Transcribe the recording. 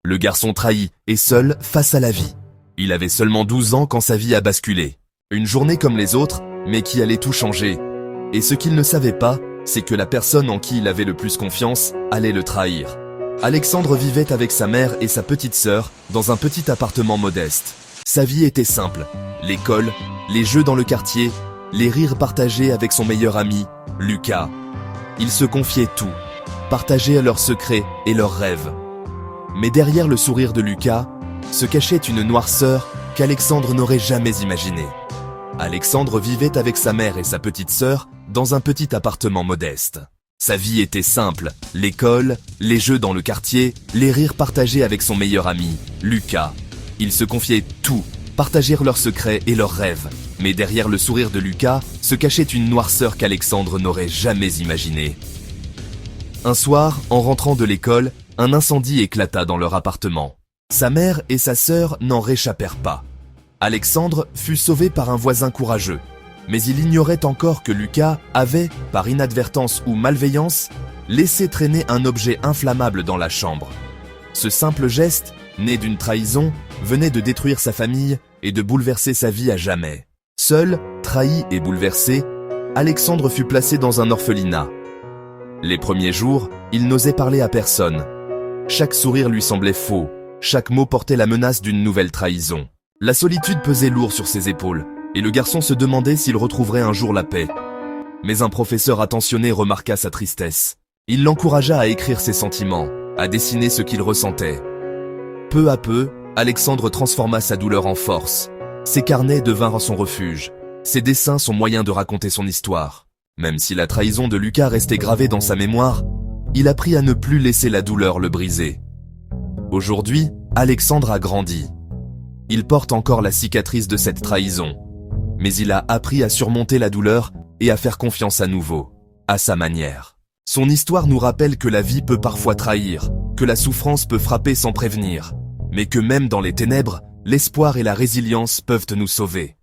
Le garçon trahi est seul face à la vie. Il avait seulement 12 ans quand sa vie a basculé. Une journée comme les autres, mais qui allait tout changer. Et ce qu'il ne savait pas, c'est que la personne en qui il avait le plus confiance allait le trahir. Alexandre vivait avec sa mère et sa petite sœur dans un petit appartement modeste. Sa vie était simple. L'école, les jeux dans le quartier, les rires partagés avec son meilleur ami, Lucas. Ils se confiaient tout, partageaient leurs secrets et leurs rêves. Mais derrière le sourire de Lucas, se cachait une noirceur qu'Alexandre n'aurait jamais imaginée. Alexandre vivait avec sa mère et sa petite sœur dans un petit appartement modeste. Sa vie était simple, l'école, les jeux dans le quartier, les rires partagés avec son meilleur ami, Lucas. Ils se confiaient tout, partagèrent leurs secrets et leurs rêves. Mais derrière le sourire de Lucas se cachait une noirceur qu'Alexandre n'aurait jamais imaginée. Un soir, en rentrant de l'école, un incendie éclata dans leur appartement. Sa mère et sa sœur n'en réchappèrent pas. Alexandre fut sauvé par un voisin courageux. Mais il ignorait encore que Lucas avait, par inadvertance ou malveillance, laissé traîner un objet inflammable dans la chambre. Ce simple geste, né d'une trahison, venait de détruire sa famille et de bouleverser sa vie à jamais. Seul, trahi et bouleversé, Alexandre fut placé dans un orphelinat. Les premiers jours, il n'osait parler à personne. Chaque sourire lui semblait faux, chaque mot portait la menace d'une nouvelle trahison. La solitude pesait lourd sur ses épaules, et le garçon se demandait s'il retrouverait un jour la paix. Mais un professeur attentionné remarqua sa tristesse. Il l'encouragea à écrire ses sentiments, à dessiner ce qu'il ressentait. Peu à peu, Alexandre transforma sa douleur en force. Ses carnets devinrent son refuge. Ses dessins son moyen de raconter son histoire. Même si la trahison de Lucas restait gravée dans sa mémoire, il apprit à ne plus laisser la douleur le briser. Aujourd'hui, Alexandre a grandi. Il porte encore la cicatrice de cette trahison. Mais il a appris à surmonter la douleur et à faire confiance à nouveau, à sa manière. Son histoire nous rappelle que la vie peut parfois trahir, que la souffrance peut frapper sans prévenir, mais que même dans les ténèbres, l'espoir et la résilience peuvent nous sauver.